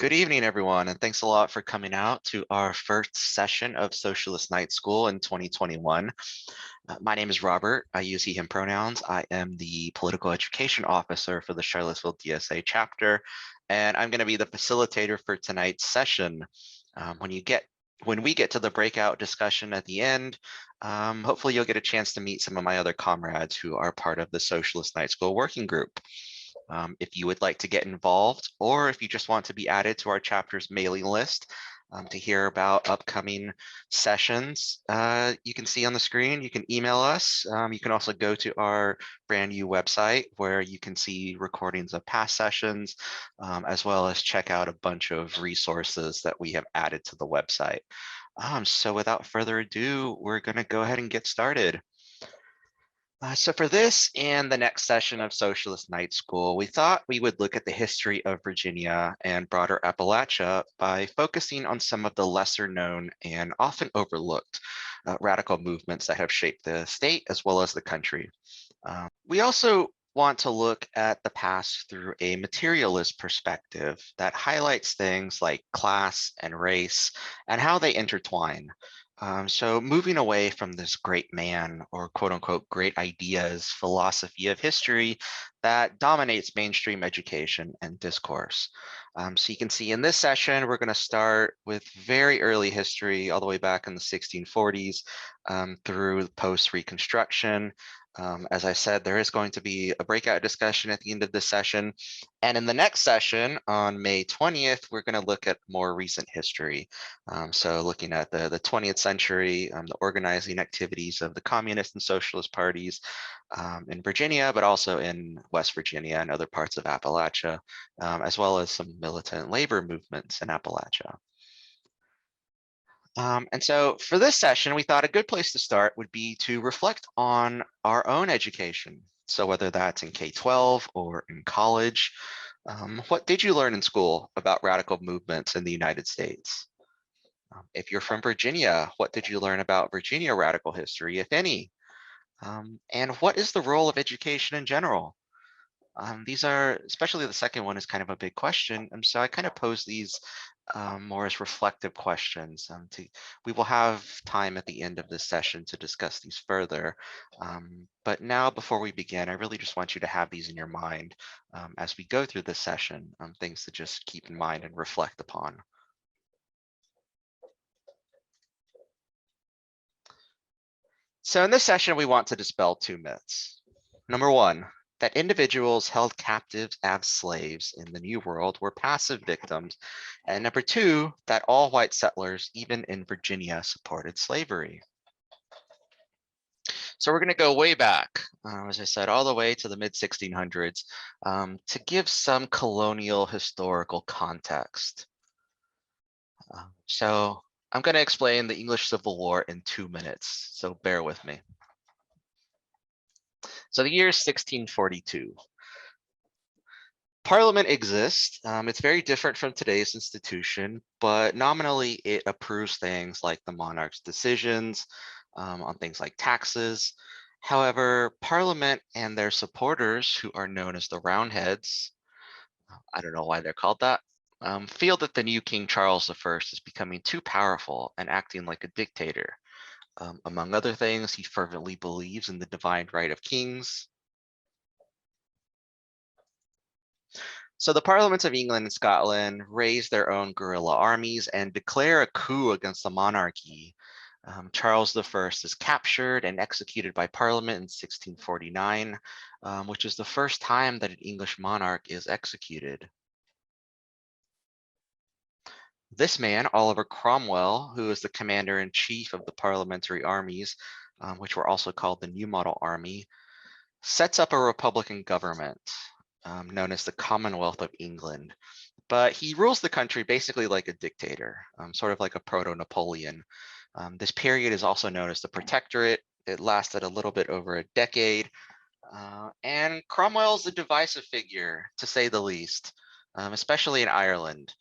Good evening, everyone, and thanks a lot for coming out to our first session of Socialist Night School in 2021. My name is Robert. I use he, him pronouns. I am the Political Education Officer for the Charlottesville DSA chapter, and I'm going to be the facilitator for tonight's session. When we get to the breakout discussion at the end, hopefully you'll get a chance to meet some of my other comrades who are part of the Socialist Night School working group. If you would like to get involved, or if you just want to be added to our chapter's mailing list to hear about upcoming sessions, you can see on the screen, you can email us. You can also go to our brand new website where you can see recordings of past sessions, as well as check out a bunch of resources that we have added to the website. So without further ado, we're going to go ahead and get started. So for this and the next session of Socialist Night School, we thought we would look at the history of Virginia and broader Appalachia by focusing on some of the lesser known and often overlooked radical movements that have shaped the state as well as the country. We also want to look at the past through a materialist perspective that highlights things like class and race and how they intertwine. So moving away from this great man or quote unquote great ideas philosophy of history that dominates mainstream education and discourse. So you can see in this session, we're going to start with very early history all the way back in the 1640s through post-Reconstruction. As I said, there is going to be a breakout discussion at the end of this session. And in the next session on May 20th, we're going to look at more recent history. So looking at the 20th century, the organizing activities of the communist and socialist parties in Virginia, but also in West Virginia and other parts of Appalachia, as well as some militant labor movements in Appalachia. And so for this session, we thought a good place to start would be to reflect on our own education. So whether that's in K-12 or in college, what did you learn in school about radical movements in the United States? If you're from Virginia, what did you learn about Virginia radical history, if any? And what is the role of education in general? These are, especially the second one is kind of a big question. So I kind of pose these more as reflective questions. We will have time at the end of this session to discuss these further. But now, before we begin, I really just want you to have these in your mind as we go through this session, things to just keep in mind and reflect upon. So in this session, we want to dispel two myths. Number one, that individuals held captives as slaves in the New World were passive victims. And number two, that all white settlers, even in Virginia, supported slavery. So we're going to go way back, as I said, all the way to the mid 1600s to give some colonial historical context. So I'm going to explain the English Civil War in 2 minutes, so bear with me. So the year is 1642. Parliament exists. It's very different from today's institution, but nominally it approves things like the monarch's decisions on things like taxes. However, Parliament and their supporters, who are known as the Roundheads, I don't know why they're called that, feel that the new King Charles I is becoming too powerful and acting like a dictator. Among other things, he fervently believes in the divine right of kings. So the parliaments of England and Scotland raise their own guerrilla armies and declare a coup against the monarchy. Charles I is captured and executed by Parliament in 1649, which is the first time that an English monarch is executed. This man, Oliver Cromwell, who is the commander-in-chief of the parliamentary armies, which were also called the New Model Army, sets up a republican government known as the Commonwealth of England. But he rules the country basically like a dictator, sort of like a proto-Napoleon. This period is also known as the Protectorate. It lasted a little bit over a decade. And Cromwell's a divisive figure, to say the least, especially in Ireland.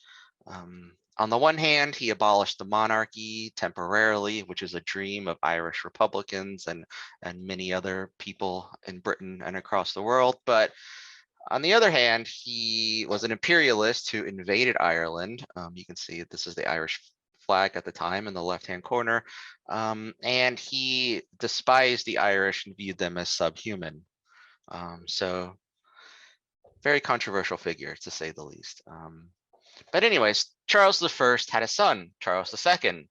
On the one hand, he abolished the monarchy temporarily, which is a dream of Irish Republicans and many other people in Britain and across the world. But On the other hand, he was an imperialist who invaded Ireland. You can see this is the Irish flag at the time in the left-hand corner. And he despised the Irish and viewed them as subhuman. So very controversial figure, to say the least. But anyways, Charles I had a son, Charles II.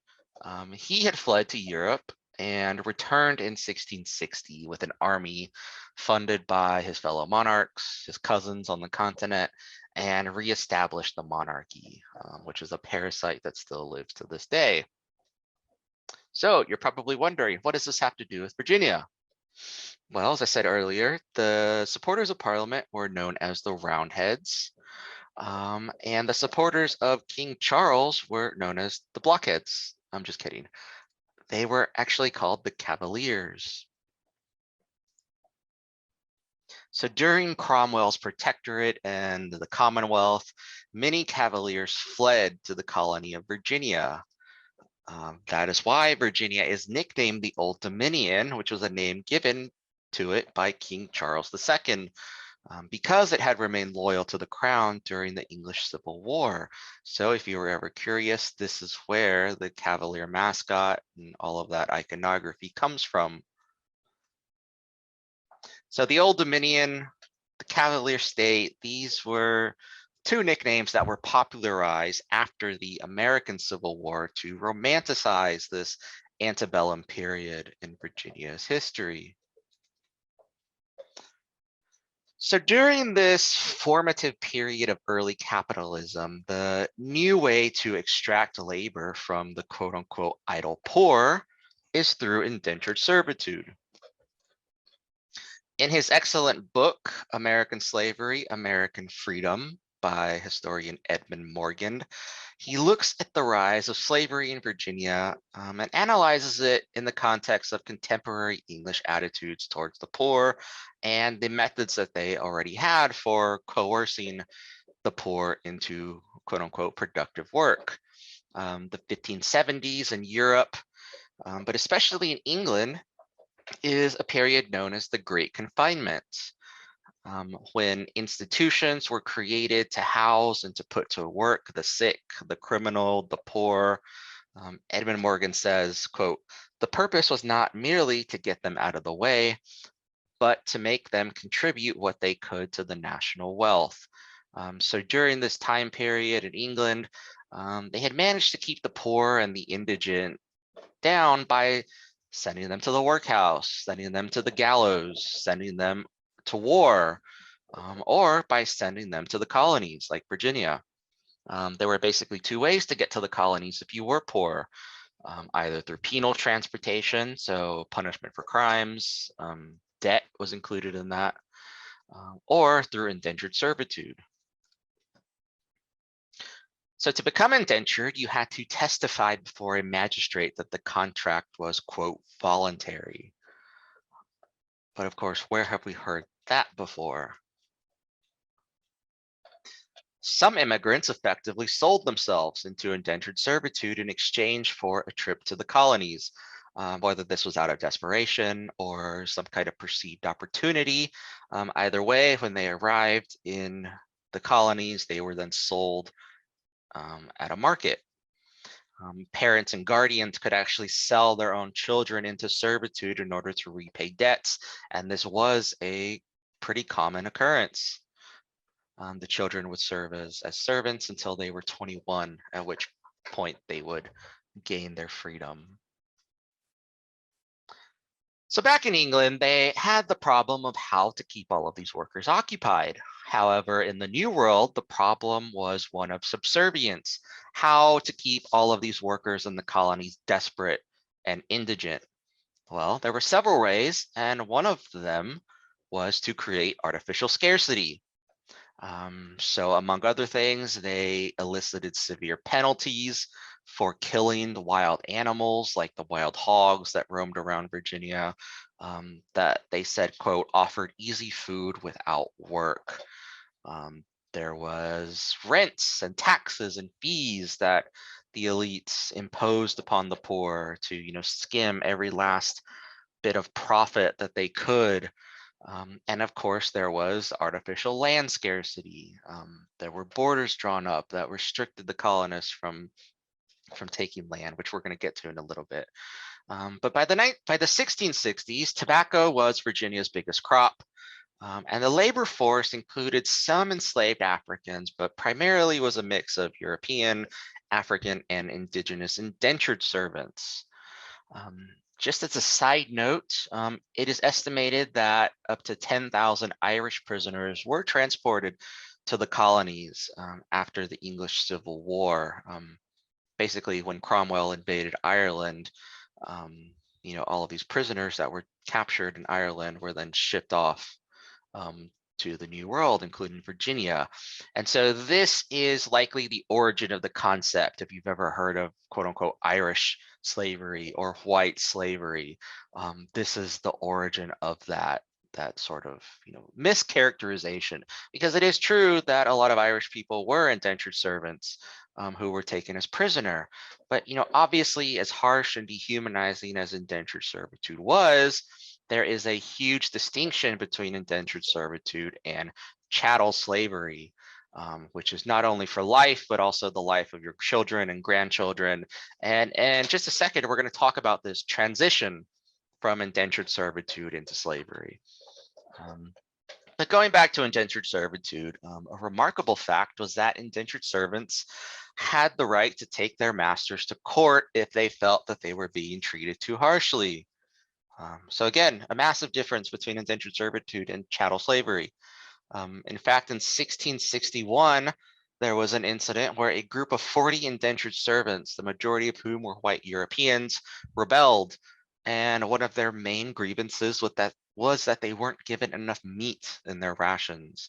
He had fled to Europe and returned in 1660 with an army funded by his fellow monarchs, his cousins on the continent, and reestablished the monarchy, which is a parasite that still lives to this day. So you're probably wondering, what does this have to do with Virginia? Well, as I said earlier, the supporters of Parliament were known as the Roundheads. And the supporters of King Charles were known as the Blockheads. I'm just kidding. They were actually called the Cavaliers. So during Cromwell's protectorate and the Commonwealth, many Cavaliers fled to the colony of Virginia. That is why Virginia is nicknamed the Old Dominion, which was a name given to it by King Charles II. Because it had remained loyal to the crown during the English Civil War. So if you were ever curious, this is where the Cavalier mascot and all of that iconography comes from. So the Old Dominion, the Cavalier State, these were two nicknames that were popularized after the American Civil War to romanticize this antebellum period in Virginia's history. So during this formative period of early capitalism, the new way to extract labor from the quote unquote idle poor is through indentured servitude. In his excellent book, American Slavery, American Freedom, by historian Edmund Morgan, he looks at the rise of slavery in Virginia and analyzes it in the context of contemporary English attitudes towards the poor and the methods that they already had for coercing the poor into quote unquote productive work. The 1570s in Europe, but especially in England, is a period known as the Great Confinement. When institutions were created to house and to put to work the sick, the criminal, the poor. Edmund Morgan says, quote, "The purpose was not merely to get them out of the way, but to make them contribute what they could to the national wealth." So during this time period in England, they had managed to keep the poor and the indigent down by sending them to the workhouse, sending them to the gallows, sending them to war, or by sending them to the colonies like Virginia. There were basically two ways to get to the colonies if you were poor, either through penal transportation, so punishment for crimes, debt was included in that, or through indentured servitude. So to become indentured, you had to testify before a magistrate that the contract was, quote, voluntary. But of course, where have we heard that before? Some immigrants effectively sold themselves into indentured servitude in exchange for a trip to the colonies, whether this was out of desperation or some kind of perceived opportunity. Either way, when they arrived in the colonies, they were then sold at a market. Parents and guardians could actually sell their own children into servitude in order to repay debts, and this was a pretty common occurrence. The children would serve as servants until they were 21, at which point they would gain their freedom. So back in England, they had the problem of how to keep all of these workers occupied. However, in the New World, the problem was one of subservience, how to keep all of these workers in the colonies desperate and indigent. Well, there were several ways, and one of them was to create artificial scarcity. So among other things, they elicited severe penalties for killing the wild animals like the wild hogs that roamed around Virginia, that they said, quote, offered easy food without work. There was rents and taxes and fees that the elites imposed upon the poor to, skim every last bit of profit that they could. And of course, there was artificial land scarcity. There were borders drawn up that restricted the colonists from taking land, which we're going to get to in a little bit. But by the 1660s, tobacco was Virginia's biggest crop. And the labor force included some enslaved Africans, but primarily was a mix of European, African, and indigenous indentured servants. Um, just as a side note, it is estimated that up to 10,000 Irish prisoners were transported to the colonies after the English Civil War. Basically, when Cromwell invaded Ireland, all of these prisoners that were captured in Ireland were then shipped off um, to the New World, including Virginia. And so this is likely the origin of the concept, if you've ever heard of quote unquote Irish slavery or white slavery. This is the origin of that sort of mischaracterization, because it is true that a lot of Irish people were indentured servants who were taken as prisoner. But obviously, as harsh and dehumanizing as indentured servitude was, there is a huge distinction between indentured servitude and chattel slavery, which is not only for life, but also the life of your children and grandchildren. And just a second, we're going to talk about this transition from indentured servitude into slavery. But going back to indentured servitude, a remarkable fact was that indentured servants had the right to take their masters to court if they felt that they were being treated too harshly. So again, a massive difference between indentured servitude and chattel slavery. In fact, in 1661, there was an incident where a group of 40 indentured servants, the majority of whom were white Europeans, rebelled. And one of their main grievances was that they weren't given enough meat in their rations.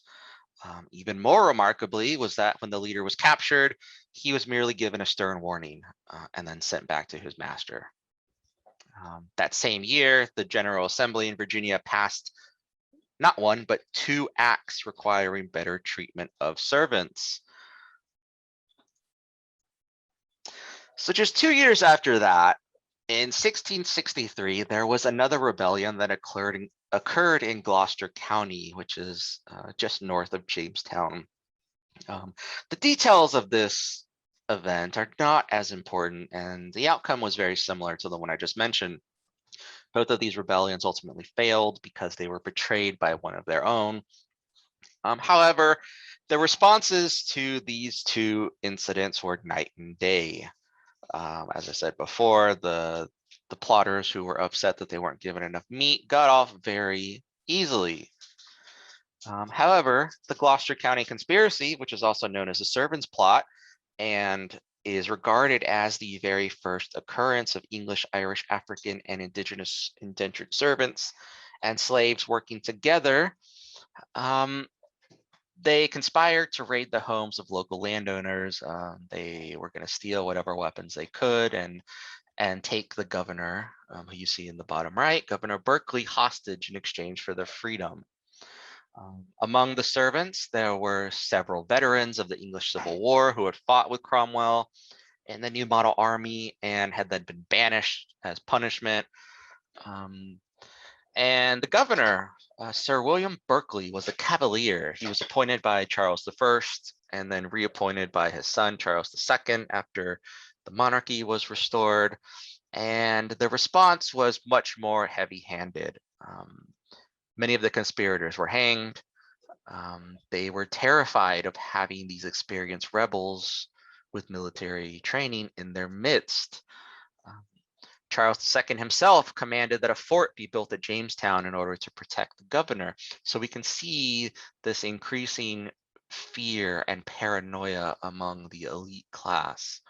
Even more remarkably was that when the leader was captured, he was merely given a stern warning and then sent back to his master. That same year, the General Assembly in Virginia passed not one, but two acts requiring better treatment of servants. So just 2 years after that, in 1663, there was another rebellion that occurred in Gloucester County, which is just north of Jamestown. The details of this event are not as important, and the outcome was very similar to the one I just mentioned. Both of these rebellions ultimately failed because they were betrayed by one of their own. However, the responses to these two incidents were night and day. As I said before, the plotters who were upset that they weren't given enough meat got off very easily. However, the Gloucester County conspiracy, which is also known as the servants' plot, and is regarded as the very first occurrence of English, Irish, African, and indigenous indentured servants and slaves working together. They conspired to raid the homes of local landowners. They were going to steal whatever weapons they could and take the governor, who you see in the bottom right, Governor Berkeley, hostage in exchange for their freedom. Among the servants, there were several veterans of the English Civil War who had fought with Cromwell in the New Model Army and had then been banished as punishment. And the governor, Sir William Berkeley, was a Cavalier. He was appointed by Charles I and then reappointed by his son, Charles II, after the monarchy was restored. And the response was much more heavy-handed. Many of the conspirators were hanged. They were terrified of having these experienced rebels with military training in their midst. Charles II himself commanded that a fort be built at Jamestown in order to protect the governor. So we can see this increasing fear and paranoia among the elite class.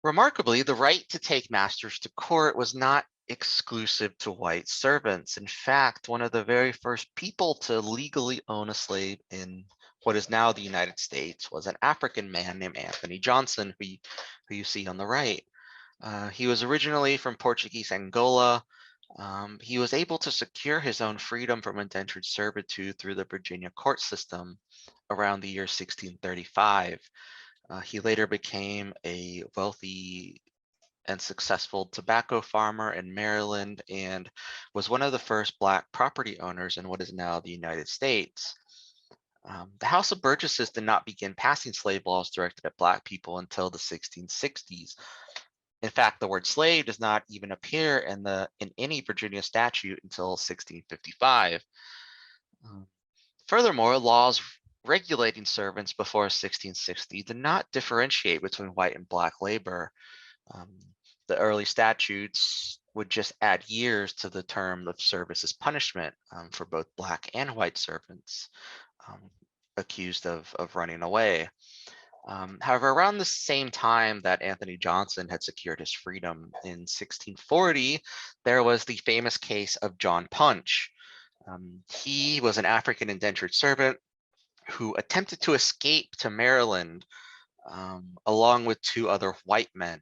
Remarkably, the right to take masters to court was not exclusive to white servants. In fact, one of the very first people to legally own a slave in what is now the United States was an African man named Anthony Johnson, who you see on the right. He was originally from Portuguese Angola. He was able to secure his own freedom from indentured servitude through the Virginia court system around the year 1635. He later became a wealthy and successful tobacco farmer in Maryland and was one of the first Black property owners in what is now the United States. The House of Burgesses did not begin passing slave laws directed at Black people until the 1660s. In fact, the word slave does not even appear in any Virginia statute until 1655. Um, Furthermore, laws regulating servants before 1660 did not differentiate between white and Black labor. Um, the early statutes would just add years to the term of service as punishment for both Black and white servants accused of running away. However, around the same time that Anthony Johnson had secured his freedom in 1640, there was the famous case of John Punch. He was an African indentured servant who attempted to escape to Maryland along with two other white men.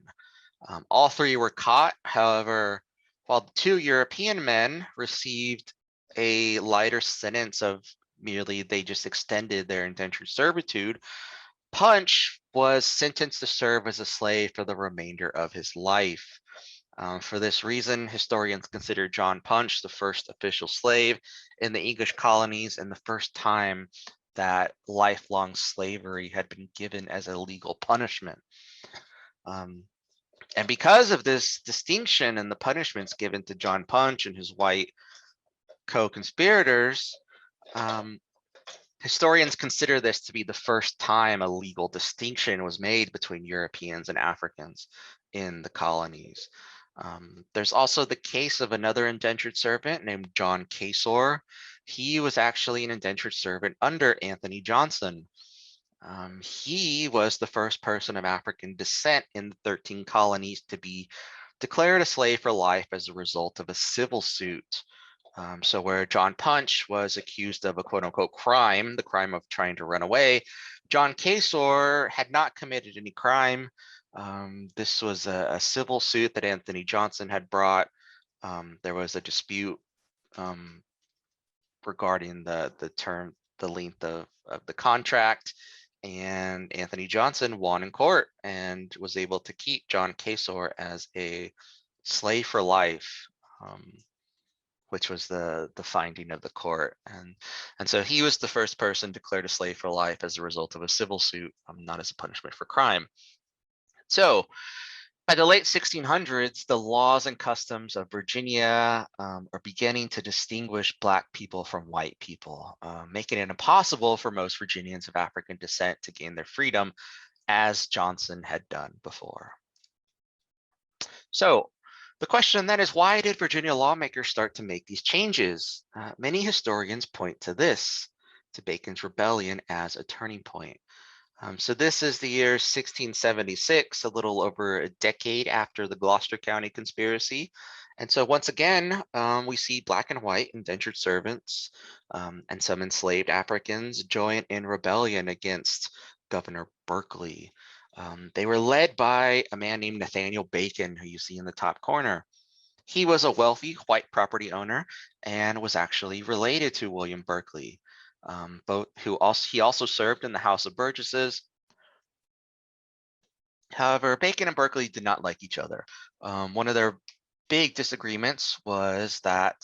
All three were caught. However, while the two European men received a lighter sentence of merely they just extended their indentured servitude, Punch was sentenced to serve as a slave for the remainder of his life. For this reason, historians consider John Punch the first official slave in the English colonies and the first time that lifelong slavery had been given as a legal punishment. And because of this distinction and the punishments given to John Punch and his white co-conspirators, historians consider this to be the first time a legal distinction was made between Europeans and Africans in the colonies. There's also the case of another indentured servant named John Casor. He was actually an indentured servant under Anthony Johnson. He was the first person of African descent in the 13 colonies to be declared a slave for life as a result of a civil suit. So where John Punch was accused of a quote unquote crime, the crime of trying to run away, John Casor had not committed any crime. This was a civil suit that Anthony Johnson had brought. There was a dispute regarding the length of the contract, and Anthony Johnson won in court and was able to keep John Casor as a slave for life. Which was the finding of the court, and so he was the first person declared a slave for life as a result of a civil suit, not as a punishment for crime. So by the late 1600s, the laws and customs of Virginia are beginning to distinguish Black people from white people, making it impossible for most Virginians of African descent to gain their freedom, as Johnson had done before. So the question then is, why did Virginia lawmakers start to make these changes? Many historians point to this, to Bacon's Rebellion as a turning point. So this is the year 1676, a little over a decade after the Gloucester County conspiracy. And so once again, we see Black and white indentured servants and some enslaved Africans join in rebellion against Governor Berkeley. They were led by a man named Nathaniel Bacon, who you see in the top corner. He was a wealthy white property owner and was actually related to William Berkeley. He also served in the House of Burgesses. However, Bacon and Berkeley did not like each other. One of their big disagreements was that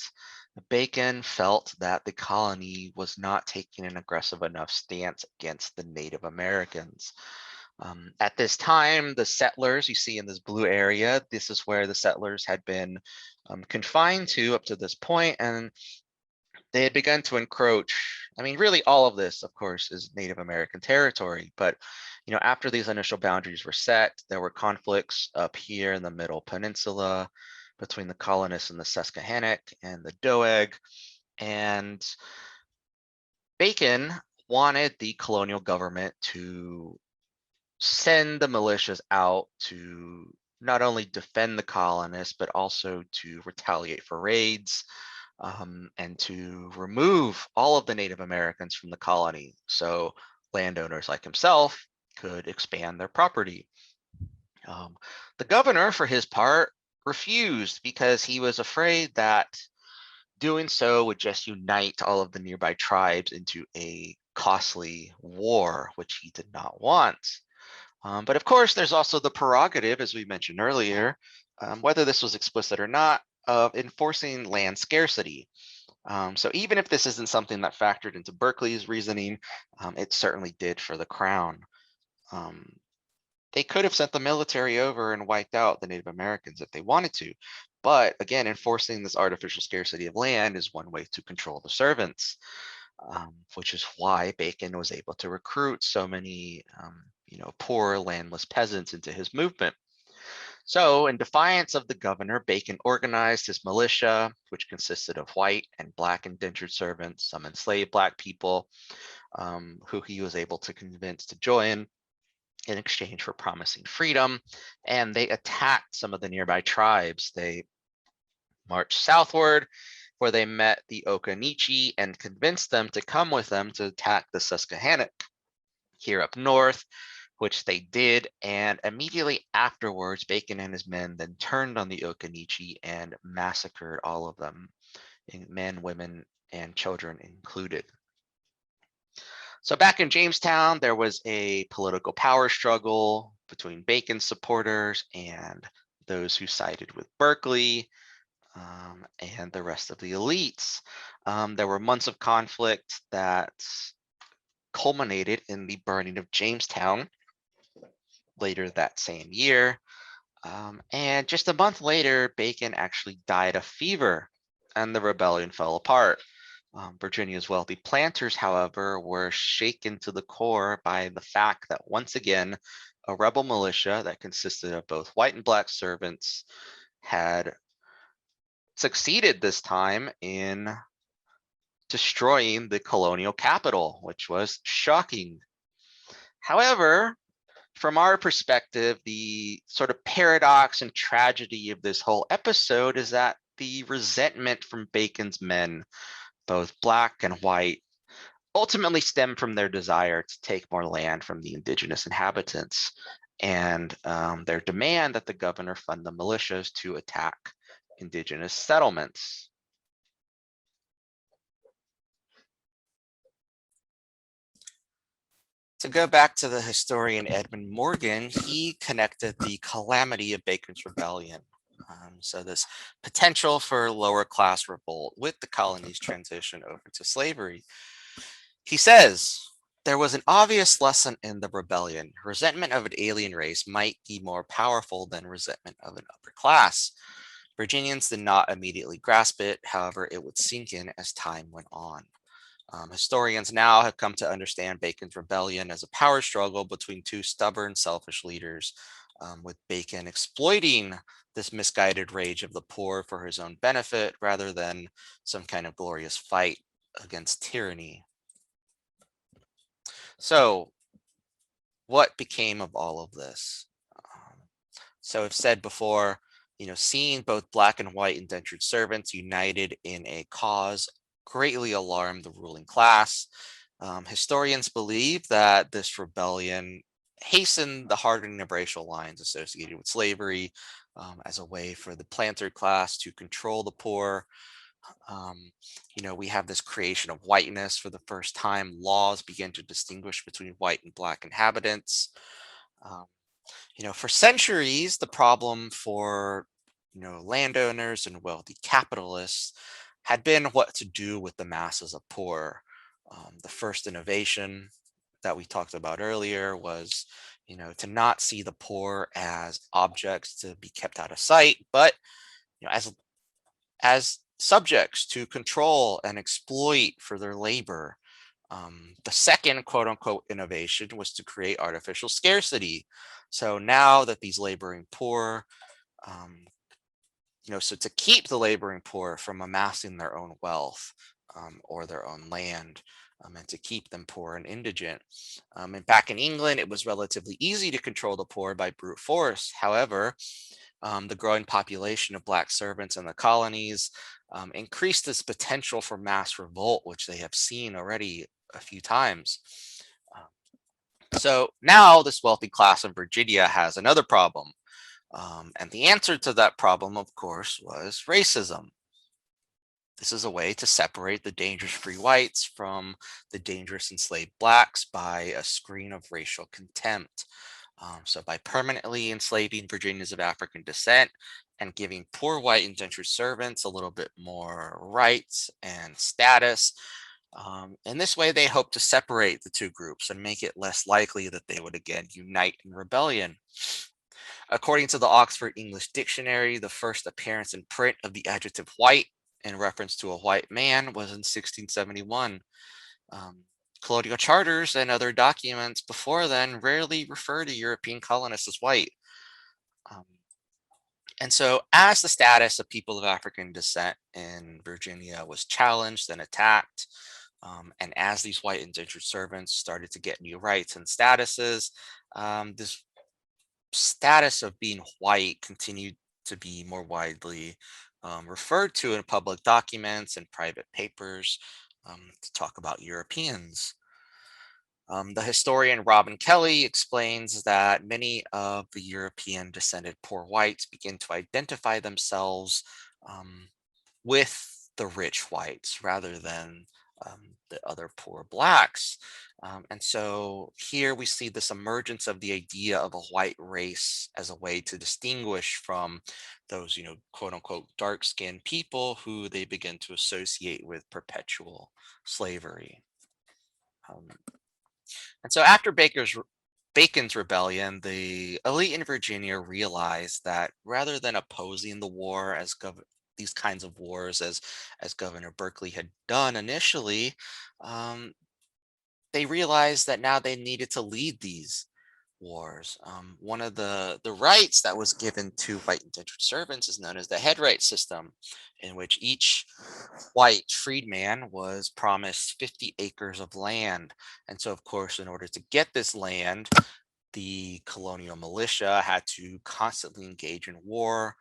Bacon felt that the colony was not taking an aggressive enough stance against the Native Americans. At this time, the settlers you see in this blue area, this is where the settlers had been confined to up to this point, and they had begun to encroach. I mean, really all of this, of course, is Native American territory, but after these initial boundaries were set, there were conflicts up here in the Middle Peninsula between the colonists and the Susquehannock and the Doeg, and Bacon wanted the colonial government to send the militias out to not only defend the colonists, but also to retaliate for raids and to remove all of the Native Americans from the colony. So landowners like himself could expand their property. The governor, for his part, refused because he was afraid that doing so would just unite all of the nearby tribes into a costly war, which he did not want. But of course, there's also the prerogative, as we mentioned earlier, whether this was explicit or not, of enforcing land scarcity. So even if this isn't something that factored into Berkeley's reasoning, it certainly did for the Crown. Um, they could have sent the military over and wiped out the Native Americans if they wanted to. But again, enforcing this artificial scarcity of land is one way to control the servants, which is why Bacon was able to recruit so many, poor landless peasants into his movement. So, in defiance of the governor, Bacon organized his militia, which consisted of white and black indentured servants, some enslaved black people, who he was able to convince to join in exchange for promising freedom. And they attacked some of the nearby tribes. They marched southward, where they met the Occaneechi and convinced them to come with them to attack the Susquehannock here up north, which they did. And immediately afterwards, Bacon and his men then turned on the Occaneechi and massacred all of them, men, women, and children included. So back in Jamestown, there was a political power struggle between Bacon's supporters and those who sided with Berkeley, and the rest of the elites. There were months of conflict that culminated in the burning of Jamestown later that same year. And just a month later, Bacon actually died of fever and the rebellion fell apart. Virginia's wealthy planters, however, were shaken to the core by the fact that once again, a rebel militia that consisted of both white and black servants had succeeded this time in destroying the colonial capital, which was shocking. However, from our perspective, the sort of paradox and tragedy of this whole episode is that the resentment from Bacon's men, both black and white, ultimately stemmed from their desire to take more land from the indigenous inhabitants and their demand that the governor fund the militias to attack indigenous settlements. To go back to the historian Edmund Morgan, he connected the calamity of Bacon's rebellion, so this potential for lower class revolt with the colony's transition over to slavery. He says, there was an obvious lesson in the rebellion. Resentment of an alien race might be more powerful than resentment of an upper class. Virginians did not immediately grasp it, however, it would sink in as time went on. Historians now have come to understand Bacon's rebellion as a power struggle between two stubborn, selfish leaders, with Bacon exploiting this misguided rage of the poor for his own benefit rather than some kind of glorious fight against tyranny. So, what became of all of this? So, I've said before, seeing both black and white indentured servants united in a cause greatly alarmed the ruling class. Historians believe that this rebellion hastened the hardening of racial lines associated with slavery as a way for the planter class to control the poor. We have this creation of whiteness for the first time. Laws begin to distinguish between white and black inhabitants. Um, for centuries, the problem for landowners and wealthy capitalists had been what to do with the masses of poor. The first innovation that we talked about earlier was, to not see the poor as objects to be kept out of sight, but as subjects to control and exploit for their labor. The second quote unquote innovation was to create artificial scarcity. So now that these laboring poor, um, so to keep the laboring poor from amassing their own wealth or their own land, and to keep them poor and indigent. And back in England, it was relatively easy to control the poor by brute force. However, the growing population of black servants in the colonies increased this potential for mass revolt, which they have seen already a few times. So now this wealthy class in Virginia has another problem. And the answer to that problem, of course, was racism. This is a way to separate the dangerous free whites from the dangerous enslaved blacks by a screen of racial contempt. So by permanently enslaving Virginians of African descent and giving poor white indentured servants a little bit more rights and status. In this way, they hope to separate the two groups and make it less likely that they would again unite in rebellion. According to the Oxford English Dictionary, the first appearance in print of the adjective white in reference to a white man was in 1671. Um, Colonial charters and other documents before then rarely refer to European colonists as white. Um, and so, as the status of people of African descent in Virginia was challenged and attacked, and as these white indentured servants started to get new rights and statuses, this status of being white continued to be more widely referred to in public documents and private papers to talk about Europeans. The historian Robin Kelly explains that many of the European descended poor whites begin to identify themselves um, with the rich whites rather than the other poor blacks. And so here we see this emergence of the idea of a white race as a way to distinguish from those, quote unquote, dark skinned people who they begin to associate with perpetual slavery. Um, and so after Bacon's rebellion, the elite in Virginia realized that rather than opposing the war as these kinds of wars as Governor Berkeley had done initially, um, they realized that now they needed to lead these wars. One of the rights that was given to white indentured servants is known as the head right system, in which each white freedman was promised 50 acres of land. And so, of course, in order to get this land, the colonial militia had to constantly engage in war,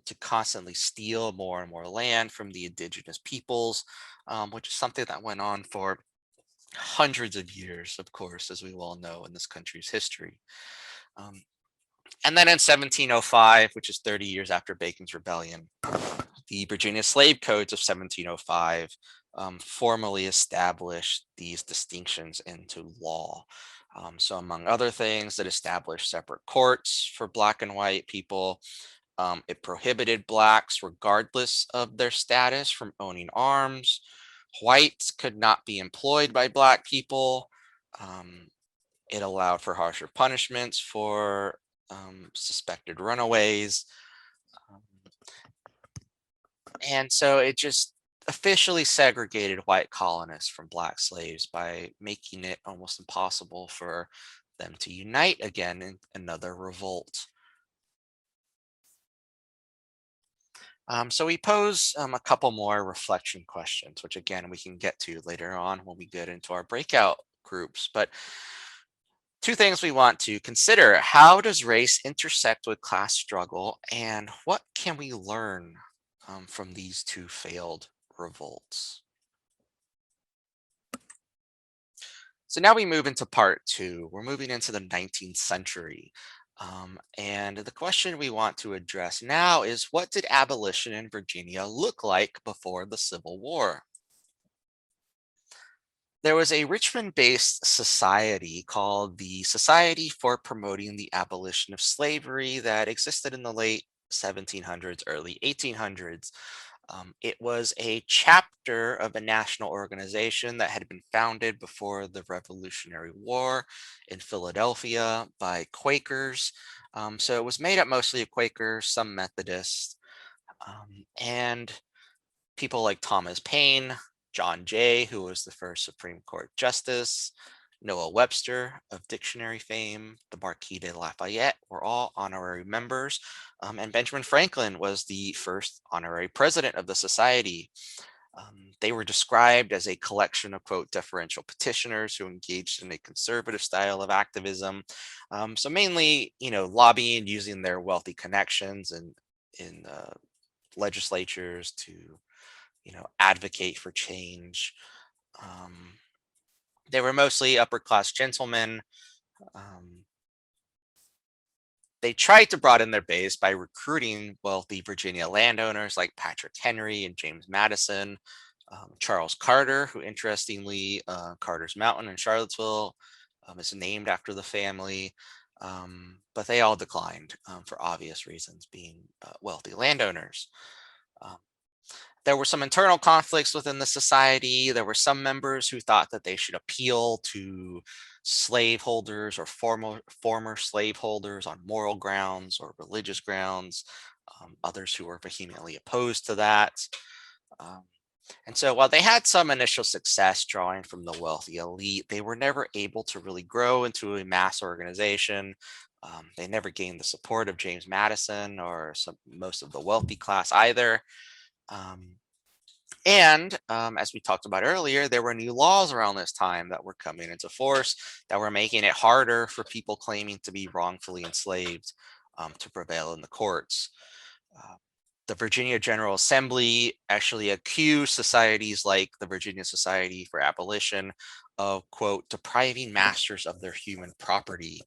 to constantly steal more and more land from the indigenous peoples, which is something that went on for hundreds of years, of course, as we all know in this country's history. Um, and then in 1705, which is 30 years after Bacon's Rebellion, the Virginia Slave Codes of 1705 formally established these distinctions into law. So, among other things, it established separate courts for Black and white people. It prohibited Blacks, regardless of their status, from owning arms. Whites could not be employed by Black people. Um, it allowed for harsher punishments for suspected runaways. Um, and so it just officially segregated white colonists from Black slaves by making it almost impossible for them to unite again in another revolt. So we pose a couple more reflection questions, which again we can get to later on when we get into our breakout groups. But two things we want to consider: how does race intersect with class struggle, and what can we learn from these two failed revolts? So now we move into part two. We're moving into the 19th century. And the question we want to address now is, what did abolition in Virginia look like before the Civil War? There was a Richmond based society called the Society for Promoting the Abolition of Slavery that existed in the late 1700s, early 1800s. It was a chapter of a national organization that had been founded before the Revolutionary War in Philadelphia by Quakers. So it was made up mostly of Quakers, some Methodists, and people like Thomas Paine, John Jay, who was the first Supreme Court Justice, Noah Webster of dictionary fame, the Marquis de Lafayette were all honorary members, and Benjamin Franklin was the first honorary president of the society. They were described as a collection of, quote, deferential petitioners who engaged in a conservative style of activism. So mainly, lobbying using their wealthy connections and in legislatures to advocate for change. Um, they were mostly upper class gentlemen. Um, they tried to broaden their base by recruiting wealthy Virginia landowners like Patrick Henry and James Madison, Charles Carter, who interestingly, Carter's Mountain in Charlottesville is named after the family. but they all declined for obvious reasons, being wealthy landowners. Um, there were some internal conflicts within the society. There were some members who thought that they should appeal to slaveholders or former slaveholders on moral grounds or religious grounds. Others who were vehemently opposed to that. Um, and so while they had some initial success drawing from the wealthy elite, they were never able to really grow into a mass organization. They never gained the support of James Madison or most of the wealthy class either. Um, as we talked about earlier, there were new laws around this time that were coming into force that were making it harder for people claiming to be wrongfully enslaved to prevail in the courts. Uh, the Virginia General Assembly actually accused societies like the Virginia Society for Abolition of, quote, depriving masters of their human property.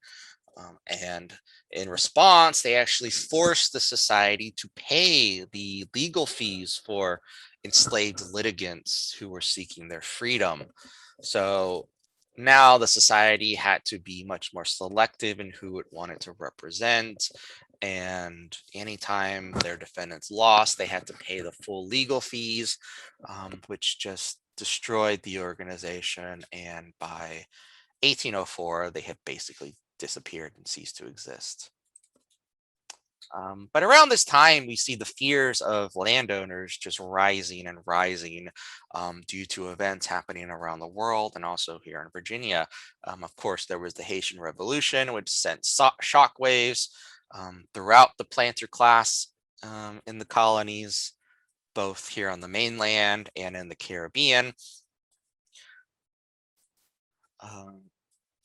And in response, they actually forced the society to pay the legal fees for enslaved litigants who were seeking their freedom. So now the society had to be much more selective in who it wanted to represent. And anytime their defendants lost, they had to pay the full legal fees, which just destroyed the organization. And by 1804, they have basically disappeared and ceased to exist. But around this time, we see the fears of landowners just rising and rising due to events happening around the world and also here in Virginia. Of course, there was the Haitian Revolution, which sent shockwaves throughout the planter class in the colonies, both here on the mainland and in the Caribbean. Um,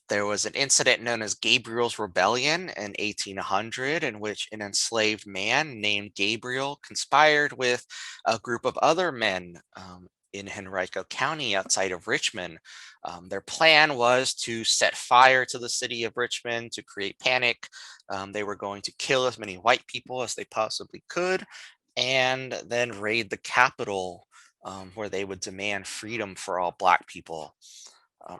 There was an incident known as Gabriel's Rebellion in 1800, in which an enslaved man named Gabriel conspired with a group of other men in Henrico County outside of Richmond. Their plan was to set fire to the city of Richmond to create panic. They were going to kill as many white people as they possibly could and then raid the Capitol, where they would demand freedom for all Black people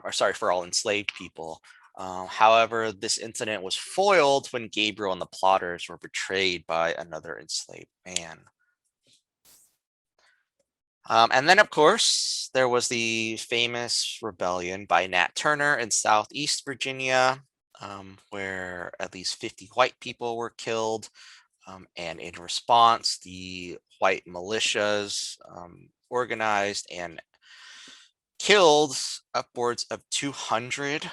or sorry, for all enslaved people. However, this incident was foiled when Gabriel and the plotters were betrayed by another enslaved man. And then, of course, there was the famous rebellion by Nat Turner in Southeast Virginia, where at least 50 white people were killed. And in response, the white militias organized and killed upwards of 200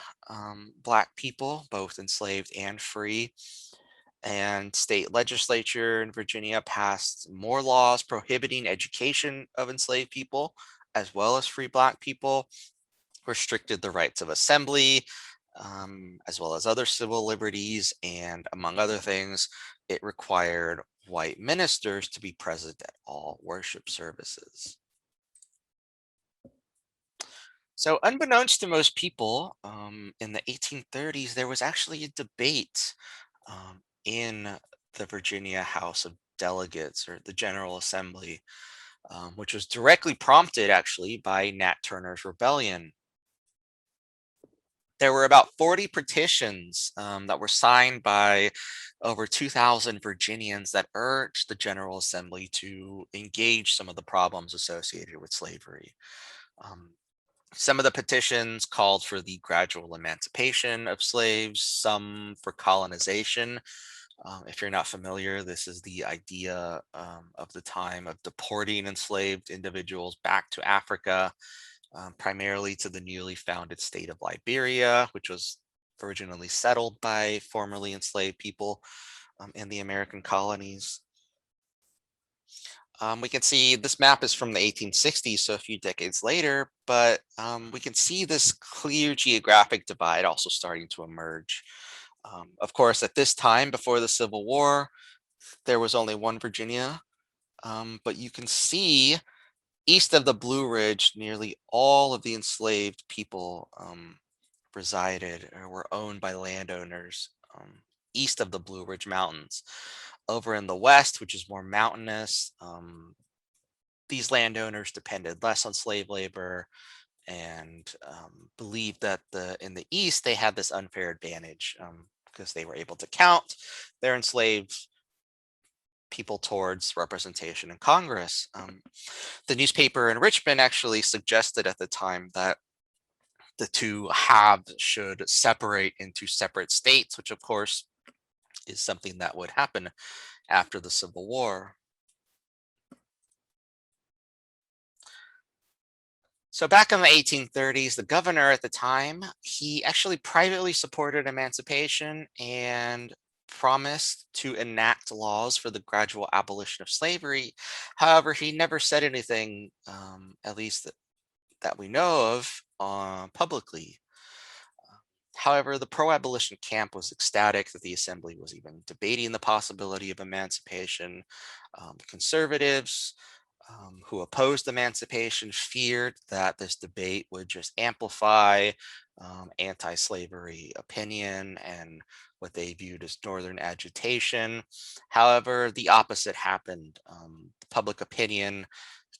Black people, both enslaved and free. And state legislature in Virginia passed more laws prohibiting education of enslaved people, as well as free Black people, restricted the rights of assembly, as well as other civil liberties. And among other things, it required white ministers to be present at all worship services. So, unbeknownst to most people, in the 1830s, there was actually a debate in the Virginia House of Delegates or the General Assembly, which was directly prompted actually by Nat Turner's rebellion. There were about 40 petitions that were signed by over 2,000 Virginians that urged the General Assembly to engage some of the problems associated with slavery. Um, Some of the petitions called for the gradual emancipation of slaves, some for colonization. If you're not familiar, this is the idea of the time of deporting enslaved individuals back to Africa, primarily to the newly founded state of Liberia, which was originally settled by formerly enslaved people in the American colonies. We can see this map is from the 1860s, so a few decades later, but we can see this clear geographic divide also starting to emerge. Of course, at this time, before the Civil War, there was only one Virginia, but you can see east of the Blue Ridge, nearly all of the enslaved people resided or were owned by landowners east of the Blue Ridge Mountains. Over in the west, which is more mountainous, these landowners depended less on slave labor and believed that in the east they had this unfair advantage because they were able to count their enslaved people towards representation in Congress. The newspaper in Richmond actually suggested at the time that the two halves should separate into separate states, which of course is something that would happen after the Civil War. So back in the 1830s, the governor at the time, he actually privately supported emancipation and promised to enact laws for the gradual abolition of slavery. However, he never said anything, at least that we know of, publicly. However, the pro-abolition camp was ecstatic that the assembly was even debating the possibility of emancipation. Conservatives who opposed emancipation feared that this debate would just amplify anti-slavery opinion and what they viewed as northern agitation. However, the opposite happened. Public opinion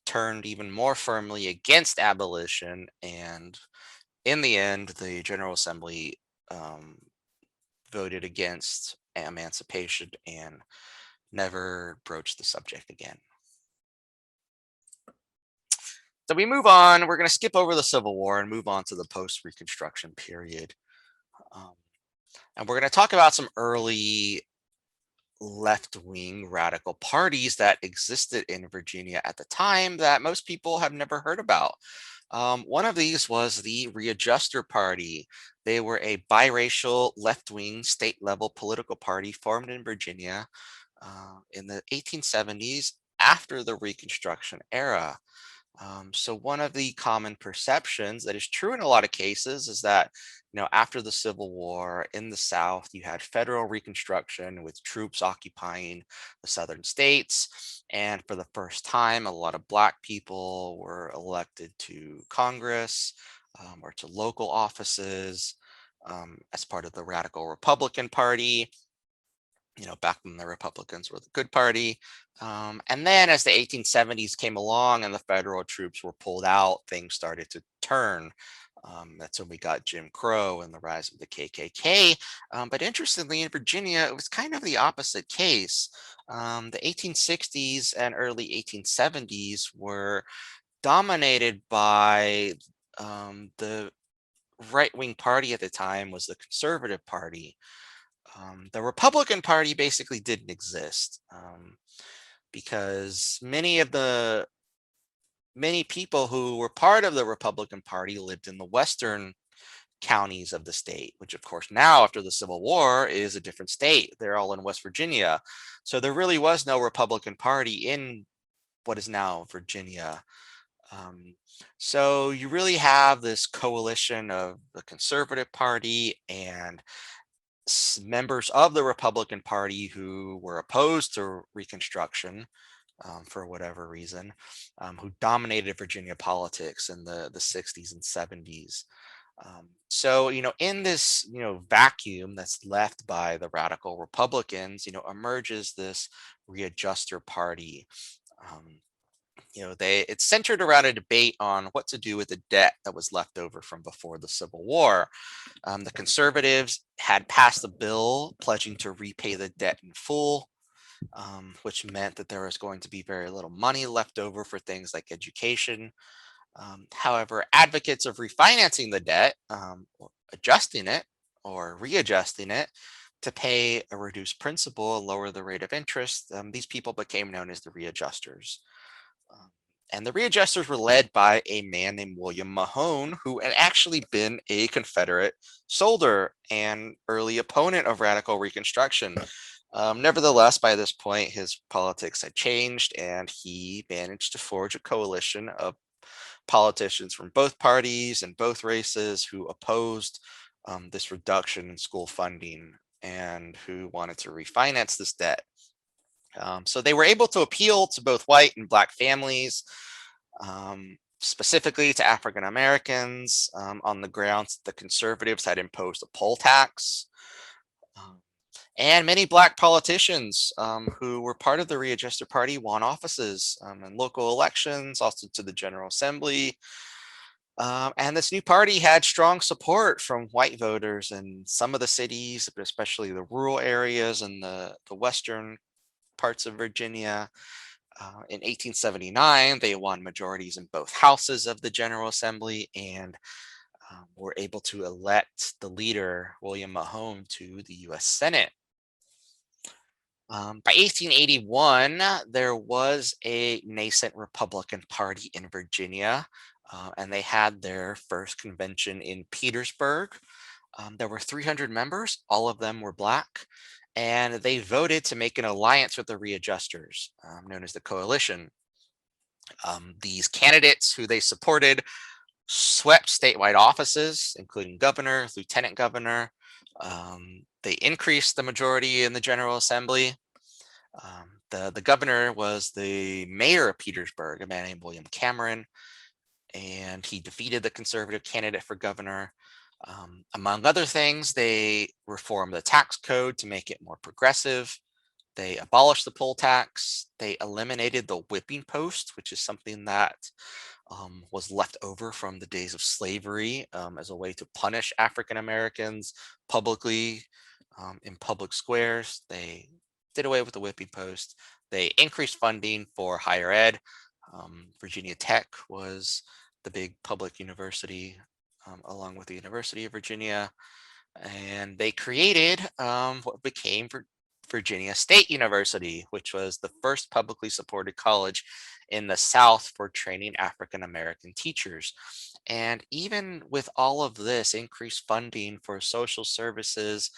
turned even more firmly against abolition, and in the end, the General Assembly um, voted against emancipation and never broached the subject again. So we move on. We're going to skip over the Civil War and move on to the post-Reconstruction period. Um, and we're going to talk about some early left-wing radical parties that existed in Virginia at the time that most people have never heard about. One of these was the Readjuster Party. They were a biracial left-wing state-level political party formed in Virginia in the 1870s after the Reconstruction era. So one of the common perceptions that is true in a lot of cases is that, after the Civil War in the South, you had federal reconstruction with troops occupying the southern states. And for the first time, a lot of Black people were elected to Congress or to local offices as part of the Radical Republican Party. Back when the Republicans were the good party. And then as the 1870s came along and the federal troops were pulled out, things started to turn. That's when we got Jim Crow and the rise of the KKK. But interestingly, in Virginia, it was kind of the opposite case. The 1860s and early 1870s were dominated by the right-wing party at the time was the Conservative Party. The Republican Party basically didn't exist because many people who were part of the Republican Party lived in the western counties of the state, which of course now after the Civil War is a different state. They're all in West Virginia. So there really was no Republican Party in what is now Virginia. So you really have this coalition of the Conservative Party and members of the Republican Party who were opposed to Reconstruction for whatever reason, who dominated Virginia politics in the 60s and 70s. So, in this, vacuum that's left by the radical Republicans, emerges this Readjuster Party. It's centered around a debate on what to do with the debt that was left over from before the Civil War. The conservatives had passed a bill pledging to repay the debt in full, which meant that there was going to be very little money left over for things like education. However, advocates of refinancing the debt, or adjusting it or readjusting it to pay a reduced principal and lower the rate of interest, these people became known as the Readjusters. Um, and the Readjusters were led by a man named William Mahone, who had actually been a Confederate soldier and early opponent of radical Reconstruction. Nevertheless, by this point, his politics had changed, and he managed to forge a coalition of politicians from both parties and both races who opposed this reduction in school funding and who wanted to refinance this debt. So they were able to appeal to both white and Black families, specifically to African Americans, on the grounds that the conservatives had imposed a poll tax. And many Black politicians who were part of the Readjuster Party won offices in local elections, also to the General Assembly. And this new party had strong support from white voters in some of the cities, but especially the rural areas and the western parts of Virginia. In 1879, they won majorities in both houses of the General Assembly and were able to elect the leader, William Mahone, to the US Senate. By 1881, there was a nascent Republican Party in Virginia, and they had their first convention in Petersburg. There were 300 members, all of them were Black, and they voted to make an alliance with the Readjusters, known as the Coalition. These candidates who they supported swept statewide offices, including governor, lieutenant governor. They increased the majority in the General Assembly. The governor was the mayor of Petersburg, a man named William Cameron, and he defeated the conservative candidate for governor. Among other things, they reformed the tax code to make it more progressive. They abolished the poll tax. They eliminated the whipping post, which is something that was left over from the days of slavery as a way to punish African Americans publicly in public squares. They did away with the whipping post. They increased funding for higher ed. Virginia Tech was the big public university along with the University of Virginia. And they created what became Virginia State University, which was the first publicly supported college in the South for training African American teachers. And even with all of this increased funding for social services,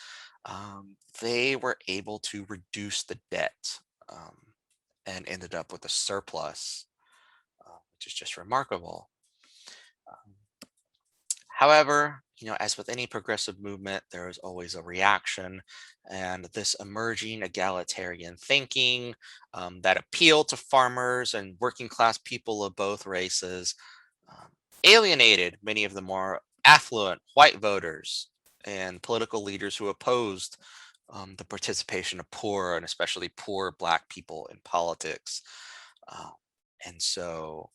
they were able to reduce the debt and ended up with a surplus, which is just remarkable. However, as with any progressive movement, there is always a reaction, and this emerging egalitarian thinking that appealed to farmers and working class people of both races um, alienated many of the more affluent white voters and political leaders who opposed the participation of poor and especially poor Black people in politics. Uh, and so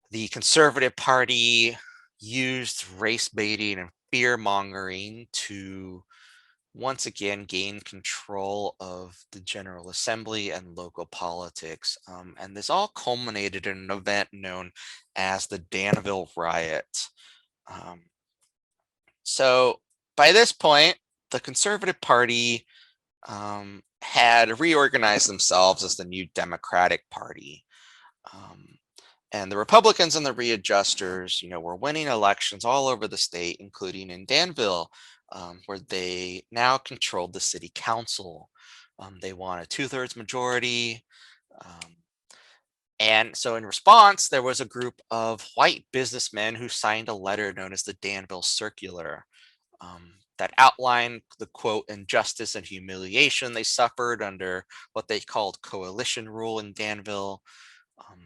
the Conservative Party used race baiting and fear mongering to once again gain control of the General Assembly and local politics. And this all culminated in an event known as the Danville Riot. Um, so by this point, the Conservative Party had reorganized themselves as the new Democratic Party. Um, and the Republicans and the Readjusters, were winning elections all over the state, including in Danville, where they now controlled the city council. They won a two-thirds majority. Um, and so in response, there was a group of white businessmen who signed a letter known as the Danville Circular that outlined the quote injustice and humiliation they suffered under what they called coalition rule in Danville. Um,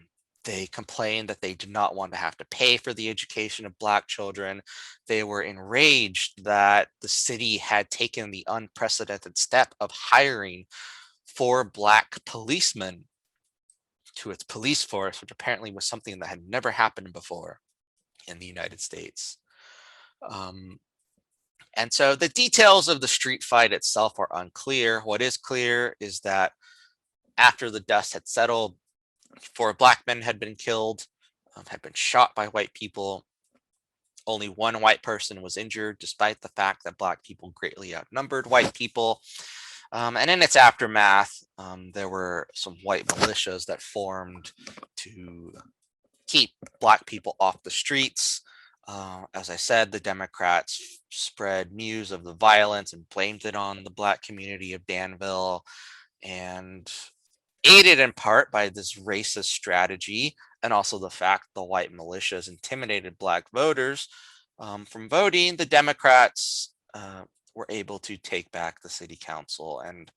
they complained that they did not want to have to pay for the education of Black children. They were enraged that the city had taken the unprecedented step of hiring 4 Black policemen to its police force, which apparently was something that had never happened before in the United States. Um, and so the details of the street fight itself are unclear. What is clear is that after the dust had settled, 4 Black men had been killed, had been shot by white people. Only one white person was injured, despite the fact that Black people greatly outnumbered white people. And in its aftermath, there were some white militias that formed to keep Black people off the streets. As I said, the Democrats spread news of the violence and blamed it on the Black community of Danville. And aided in part by this racist strategy and also the fact the white militias intimidated Black voters from voting, the Democrats were able to take back the city council and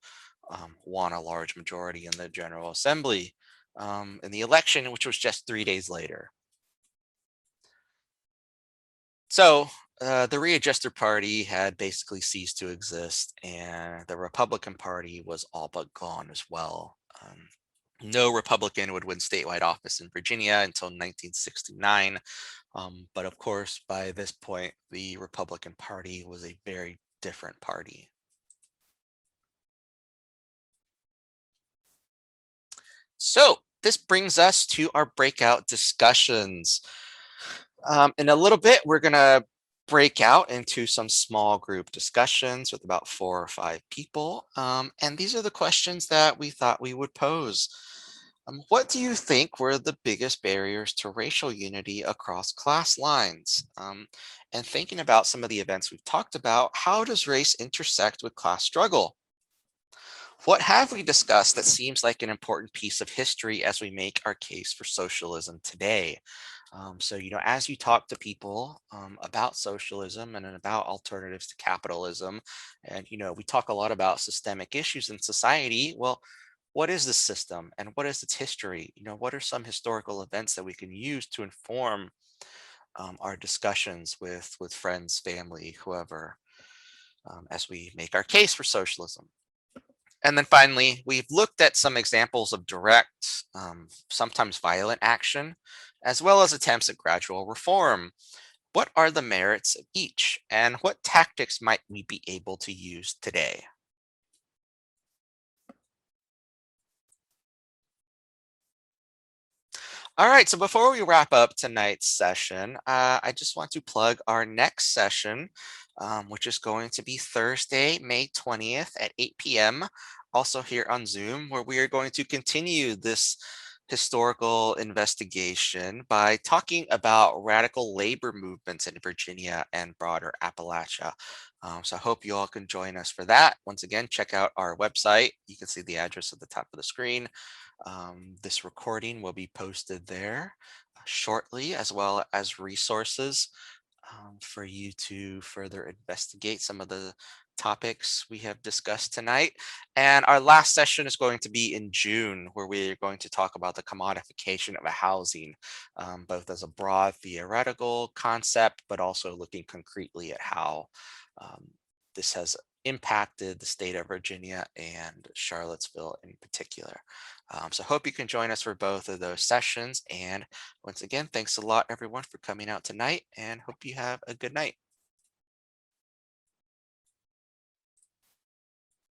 won a large majority in the General Assembly in the election, which was just 3 days later. So the Readjuster Party had basically ceased to exist, and the Republican Party was all but gone as well. No Republican would win statewide office in Virginia until 1969, But of course, by this point, the Republican Party was a very different party. So this brings us to our breakout discussions. In a little bit, we're going to break out into some small group discussions with about 4 or 5 people. And these are the questions that we thought we would pose. What do you think were the biggest barriers to racial unity across class lines? And thinking about some of the events we've talked about, how does race intersect with class struggle? What have we discussed that seems like an important piece of history as we make our case for socialism today? As you talk to people about socialism and about alternatives to capitalism, and, we talk a lot about systemic issues in society. Well, what is the system and what is its history? What are some historical events that we can use to inform our discussions with friends, family, whoever, as we make our case for socialism? And then finally, we've looked at some examples of direct, sometimes violent action, as well as attempts at gradual reform. What are the merits of each, and what tactics might we be able to use today? All right, so before we wrap up tonight's session, I just want to plug our next session, which is going to be Thursday, May 20th at 8 p.m., also here on Zoom, where we are going to continue this historical investigation by talking about radical labor movements in Virginia and broader Appalachia. So I hope you all can join us for that. Once again, check out our website. You can see the address at the top of the screen. This recording will be posted there shortly, as well as resources for you to further investigate some of the topics we have discussed tonight. And our last session is going to be in June, where we're going to talk about the commodification of a housing, both as a broad theoretical concept, but also looking concretely at how um, this has impacted the state of Virginia and Charlottesville in particular. So hope you can join us for both of those sessions. And once again, thanks a lot, everyone, for coming out tonight, and hope you have a good night.